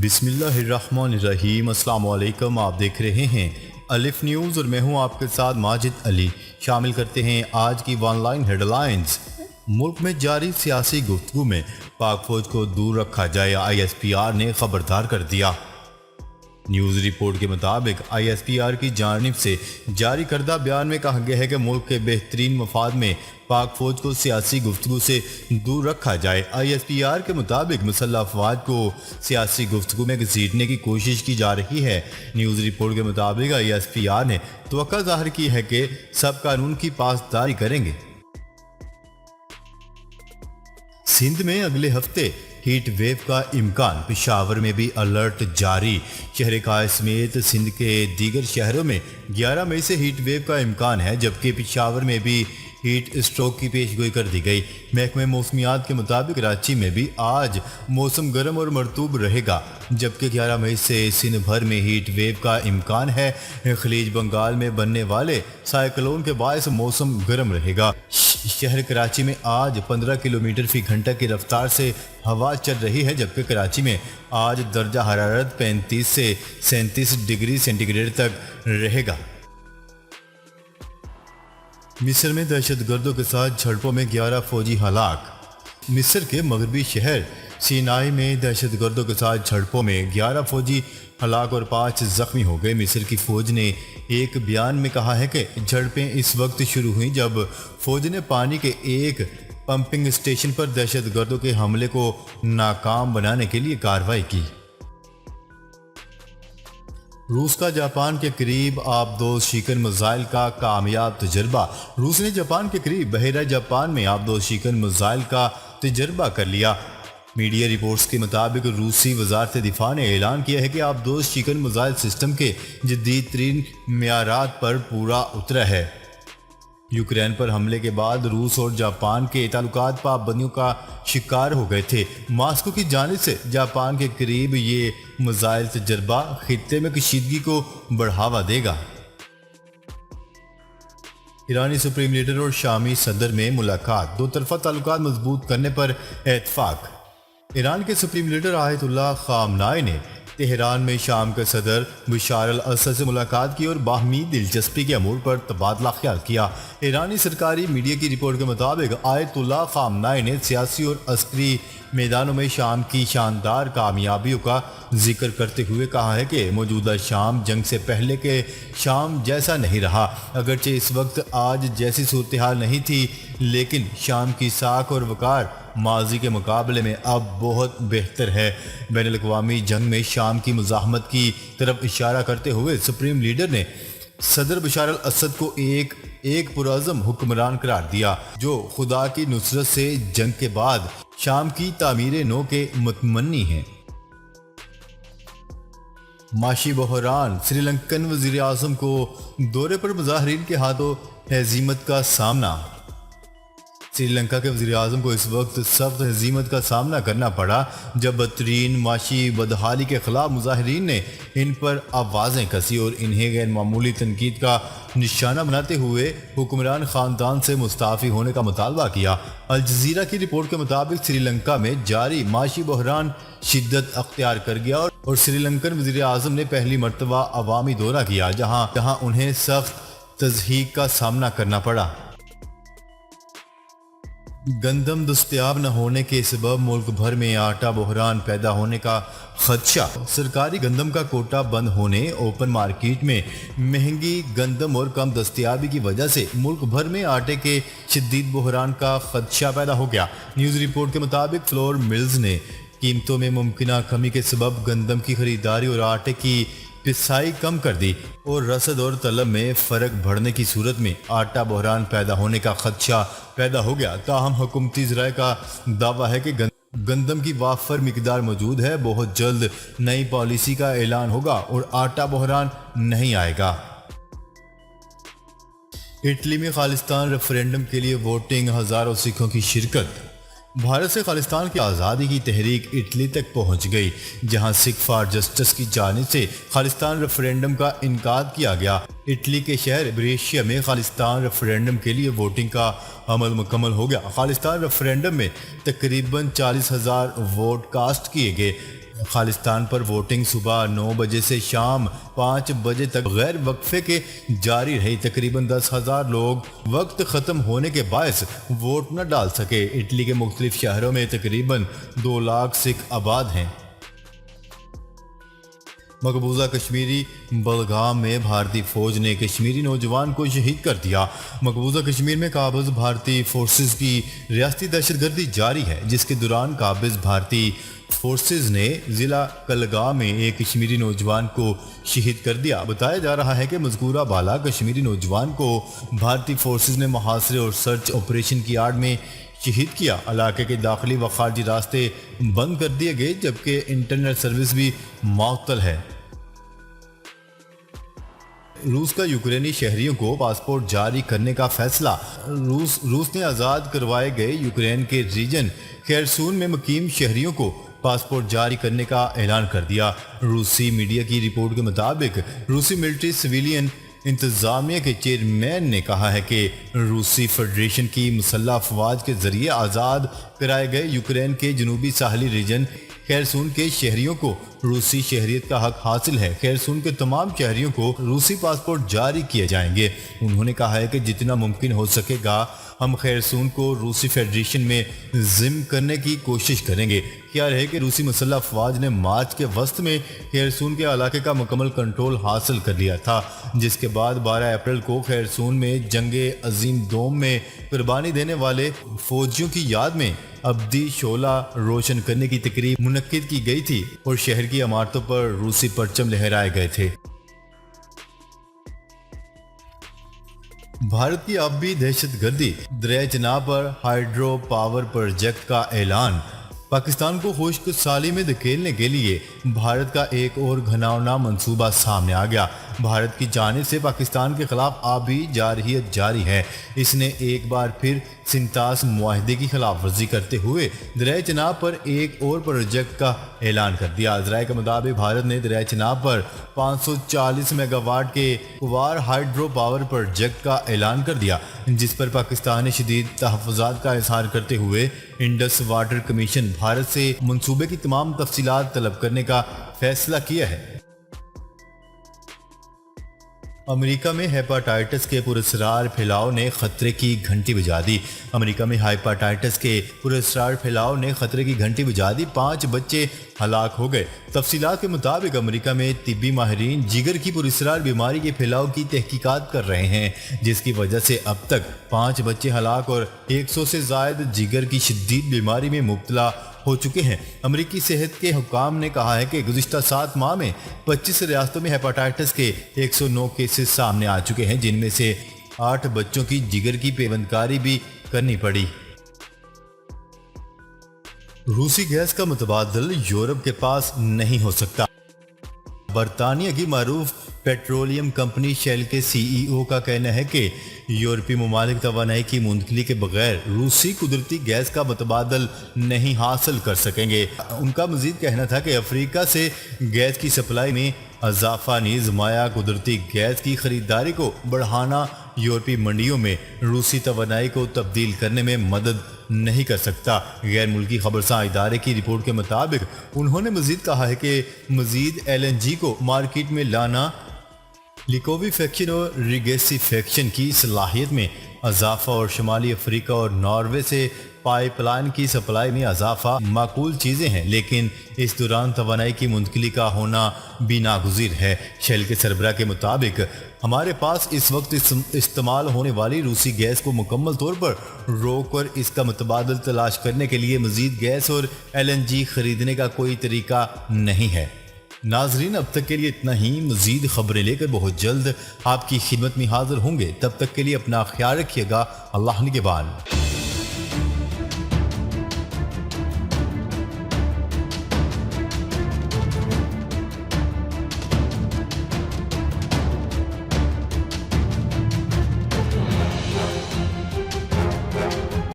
بسم اللہ الرحمن الرحیم۔ السلام علیکم، آپ دیکھ رہے ہیں الف نیوز اور میں ہوں آپ کے ساتھ ماجد علی۔ شامل کرتے ہیں آج کی ون لائن ہیڈ لائنز۔ ملک میں جاری سیاسی گفتگو میں پاک فوج کو دور رکھا جائے، آئی ایس پی آر نے خبردار کر دیا۔ نیوز رپورٹ کے مطابق آئی ایس پی آر کی جانب سے جاری کردہ بیان میں کہا گیا ہے کہ ملک کے بہترین مفاد میں پاک فوج کو سیاسی گفتگو سے دور رکھا جائے۔ آئی ایس پی آر کے مطابق مسلح افواج کو سیاسی گفتگو میں گھسیٹنے کی کوشش کی جا رہی ہے۔ نیوز رپورٹ کے مطابق آئی ایس پی آر نے توقع ظاہر کی ہے کہ سب قانون کی پاسداری کریں گے۔ سندھ میں اگلے ہفتے ہیٹ ویو کا امکان، پشاور میں بھی الرٹ جاری۔ شہر قائد سمیت سندھ کے دیگر شہروں میں 11 مئی سے ہیٹ ویو کا امکان ہے، جبکہ پشاور میں بھی ہیٹ اسٹروک کی پیش گوئی کر دی گئی۔ محکمہ موسمیات کے مطابق کراچی میں بھی آج موسم گرم اور مرطوب رہے گا، جبکہ 11 مئی سے سندھ بھر میں ہیٹ ویو کا امکان ہے۔ خلیج بنگال میں بننے والے سائیکلون کے باعث موسم گرم رہے گا۔ شہر کراچی میں آج 15 کلومیٹر فی گھنٹہ کی رفتار سے ہوا چل رہی ہے، جبکہ کراچی میں آج درجہ حرارت 35 سے 37 ڈگری سینٹی گریڈ تک رہے گا۔ مصر میں دہشت گردوں کے ساتھ جھڑپوں میں 11 فوجی ہلاک۔ مصر کے مغربی شہر سینائی میں دہشت گردوں کے ساتھ جھڑپوں میں 11 فوجی ہلاک اور 5 زخمی ہو گئے۔ مصر کی فوج نے ایک بیان میں کہا ہے کہ جھڑپیں اس وقت شروع ہوئیں جب فوج نے پانی کے ایک پمپنگ اسٹیشن پر دہشت گردوں کے حملے کو ناکام بنانے کے لیے کارروائی کی۔ روس کا جاپان کے قریب آبدوز شکن میزائل کا کامیاب تجربہ۔ روس نے جاپان کے قریب بحیرہ جاپان میں آبدوز شکن میزائل کا تجربہ کر لیا۔ میڈیا رپورٹس کے مطابق روسی وزارت دفاع نے اعلان کیا ہے کہ آبدوز شکن میزائل سسٹم کے جدید ترین معیارات پر پورا اترا ہے۔ یوکرین پر حملے کے بعد روس اور جاپان کے تعلقات پابندیوں کا شکار ہو گئے تھے۔ ماسکو کی جانب سے جاپان کے قریب یہ میزائل تجربہ خطے میں کشیدگی کو بڑھاوا دے گا۔ ایرانی سپریم لیڈر اور شامی صدر میں ملاقات، دو طرفہ تعلقات مضبوط کرنے پر اتفاق۔ ایران کے سپریم لیڈر آیت اللہ خامنائی نے تہران میں شام کے صدر بشار الاسد سے ملاقات کی اور باہمی دلچسپی کے امور پر تبادلہ خیال کیا۔ ایرانی سرکاری میڈیا کی رپورٹ کے مطابق آیت اللہ خامنائی نے سیاسی اور عسکری میدانوں میں شام کی شاندار کامیابیوں کا ذکر کرتے ہوئے کہا ہے کہ موجودہ شام جنگ سے پہلے کے شام جیسا نہیں رہا۔ اگرچہ اس وقت آج جیسی صورتحال نہیں تھی، لیکن شام کی ساکھ اور وقار ماضی کے مقابلے میں اب بہت بہتر ہے۔ بین الاقوامی جنگ میں شام کی مزاحمت کی طرف اشارہ کرتے ہوئے سپریم لیڈر نے صدر بشار الاسد کو ایک پرعزم حکمران قرار دیا، جو خدا کی نصرت سے جنگ کے بعد شام کی تعمیر نو کے متمنی ہیں۔ معاشی بحران، سری لنکن وزیر اعظم کو دورے پر مظاہرین کے ہاتھوں ہزیمت کا سامنا۔ سری لنکا کے وزیر اعظم کو اس وقت سخت ہزیمت کا سامنا کرنا پڑا جب بدترین معاشی بدحالی کے خلاف مظاہرین نے ان پر آوازیں کسی اور انہیں غیر معمولی تنقید کا نشانہ بناتے ہوئے حکمران خاندان سے مستعفی ہونے کا مطالبہ کیا۔ الجزیرہ کی رپورٹ کے مطابق سری لنکا میں جاری معاشی بحران شدت اختیار کر گیا اور سری لنکن وزیر اعظم نے پہلی مرتبہ عوامی دورہ کیا جہاں انہیں سخت تضحیک کا سامنا کرنا پڑا۔ گندم دستیاب نہ ہونے کے سبب ملک بھر میں آٹا بحران پیدا ہونے کا خدشہ۔ سرکاری گندم کا کوٹا بند ہونے، اوپن مارکیٹ میں مہنگی گندم اور کم دستیابی کی وجہ سے ملک بھر میں آٹے کے شدید بحران کا خدشہ پیدا ہو گیا۔ نیوز رپورٹ کے مطابق فلور ملز نے قیمتوں میں ممکنہ کمی کے سبب گندم کی خریداری اور آٹے کی پسائی کم کر دی اور رسد اور طلب میں فرق بڑھنے کی صورت میں آٹا بحران پیدا ہونے کا خدشہ پیدا ہو گیا۔ تاہم حکومتی ذرائع کا دعویٰ ہے کہ گندم کی وافر مقدار موجود ہے۔ بہت جلد نئی پالیسی کا اعلان ہوگا اور آٹا بحران نہیں آئے گا۔ اٹلی میں خالصتان ریفرینڈم کے لیے ووٹنگ، ہزاروں سکھوں کی شرکت۔ بھارت سے خالصتان کی آزادی کی تحریک اٹلی تک پہنچ گئی، جہاں سکھ فار جسٹس کی جانب سے خالصتان ریفرینڈم کا انعقاد کیا گیا۔ اٹلی کے شہر بریشیا میں خالصتان ریفرینڈم کے لیے ووٹنگ کا عمل مکمل ہو گیا۔ خالصتان ریفرینڈم میں تقریباً 40,000 ووٹ کاسٹ کیے گئے۔ خالصتان پر ووٹنگ صبح 9 بجے سے شام 5 بجے تک غیر وقفے کے جاری رہی۔ تقریباً 10,000 لوگ وقت ختم ہونے کے باعث ووٹ نہ ڈال سکے۔ اٹلی کے مختلف شہروں میں تقریباً 2 لاکھ سکھ آباد ہیں۔ مقبوضہ کشمیری بلگام میں بھارتی فوج نے کشمیری نوجوان کو شہید کر دیا۔ مقبوضہ کشمیر میں قابض بھارتی فورسز کی ریاستی دہشت گردی جاری ہے، جس کے دوران قابض بھارتی فورسز نے ضلع کلگام میں ایک کشمیری نوجوان کو شہید کر دیا۔ بتایا جا رہا ہے کہ مذکورہ بالا کشمیری نوجوان کو بھارتی فورسز نے محاصرے اور سرچ آپریشن کی آڑ میں شہید کیا۔ علاقے کے داخلی و خارجی راستے بند کر دیے گئے، جبکہ انٹرنیٹ سروس بھی معطل ہے۔ روس کا یوکرینی شہریوں کو پاسپورٹ جاری کرنے کا فیصلہ۔ روس نے آزاد کروائے گئے یوکرین کے ریجن خیرسون میں مقیم شہریوں کو پاسپورٹ جاری کرنے کا اعلان کر دیا۔ روسی میڈیا کی رپورٹ کے مطابق روسی ملٹری سویلین انتظامیہ کے چیئرمین نے کہا ہے کہ روسی فیڈریشن کی مسلح افواج کے ذریعے آزاد کرائے گئے یوکرین کے جنوبی ساحلی ریجن خیرسون کے شہریوں کو روسی شہریت کا حق حاصل ہے۔ خیرسون کے تمام شہریوں کو روسی پاسپورٹ جاری کیے جائیں گے۔ انہوں نے کہا ہے کہ جتنا ممکن ہو سکے گا ہم خیرسون کو روسی فیڈریشن میں ضم کرنے کی کوشش کریں گے۔ خیال ہے کہ روسی مسلح افواج نے مارچ کے وسط میں خیرسون کے علاقے کا مکمل کنٹرول حاصل کر لیا تھا، جس کے بعد 12 اپریل کو خیرسون میں جنگ عظیم دوم میں قربانی دینے والے فوجیوں کی یاد میں ابدی شعلہ روشن کرنے کی تقریب منعقد کی گئی تھی اور شہر کی عمارتوں پر روسی پرچم لہرائے گئے تھے۔ بھارت کی اب بھی دہشت گردی، دریائے چناب پر ہائیڈرو پاور پروجیکٹ کا اعلان۔ پاکستان کو خشک سالی میں دھکیلنے کے لیے بھارت کا ایک اور گھناؤنا منصوبہ سامنے آ گیا۔ بھارت کی جانب سے پاکستان کے خلاف آبی جارحیت جاری ہے۔ اس نے ایک بار پھر سنتاس معاہدے کی خلاف ورزی کرتے ہوئے دریائے چناب پر ایک اور پروجیکٹ کا اعلان کر دیا۔ ذرائع کے مطابق بھارت نے دریائے چناب پر 540 میگا واٹ کے کوار ہائیڈرو پاور پروجیکٹ کا اعلان کر دیا، جس پر پاکستان نے شدید تحفظات کا اظہار کرتے ہوئے انڈس واٹر کمیشن بھارت سے منصوبے کی تمام تفصیلات طلب کرنے کا فیصلہ کیا ہے۔ امریکہ میں ہیپاٹائٹس کے پراسرار پھیلاؤ نے خطرے کی گھنٹی بجا دی۔ امریکہ میں ہیپاٹائٹس کے پراسرار پھیلاؤ نے خطرے کی گھنٹی بجا دی، 5 بچے ہلاک ہو گئے۔ تفصیلات کے مطابق امریکہ میں طبی ماہرین جگر کی پراسرار بیماری کے پھیلاؤ کی تحقیقات کر رہے ہیں، جس کی وجہ سے اب تک 5 بچے ہلاک اور 100 سے زائد جگر کی شدید بیماری میں مبتلا ہو چکے ہیں۔ امریکی صحت کے حکام نے کہا ہے کہ گزشتہ 7 ماہ میں 25 ریاستوں میں ہیپاٹائٹس کے 109 کیسز سامنے آ چکے ہیں، جن میں سے 8 بچوں کی جگر کی پیوندکاری بھی کرنی پڑی۔ روسی گیس کا متبادل یورپ کے پاس نہیں ہو سکتا۔ برطانیہ کی معروف پیٹرولیم کمپنی شیل کے سی ای او کا کہنا ہے کہ یورپی ممالک توانائی کی منتقلی کے بغیر روسی قدرتی گیس کا متبادل نہیں حاصل کر سکیں گے۔ ان کا مزید کہنا تھا کہ افریقہ سے گیس کی سپلائی میں اضافہ نیز مائع قدرتی گیس کی خریداری کو بڑھانا یورپی منڈیوں میں روسی توانائی کو تبدیل کرنے میں مدد نہیں کر سکتا۔ غیر ملکی خبرساں ادارے کی رپورٹ کے مطابق انہوں نے مزید کہا ہے کہ مزید ایل این جی کو مارکیٹ میں لانا لیکووی فیکشن اور ریگیسی فیکشن کی صلاحیت میں اضافہ اور شمالی افریقہ اور ناروے سے پائپ لائن کی سپلائی میں اضافہ معقول چیزیں ہیں، لیکن اس دوران توانائی کی منتقلی کا ہونا بھی ناگزیر ہے۔ شیل کے سربراہ کے مطابق ہمارے پاس اس وقت استعمال ہونے والی روسی گیس کو مکمل طور پر روک کر اس کا متبادل تلاش کرنے کے لیے مزید گیس اور ایل این جی خریدنے کا کوئی طریقہ نہیں ہے۔ ناظرین، اب تک کے لیے اتنا ہی۔ مزید خبریں لے کر بہت جلد آپ کی خدمت میں حاضر ہوں گے۔ تب تک کے لیے اپنا خیال رکھیے گا۔ اللہ نگہبان۔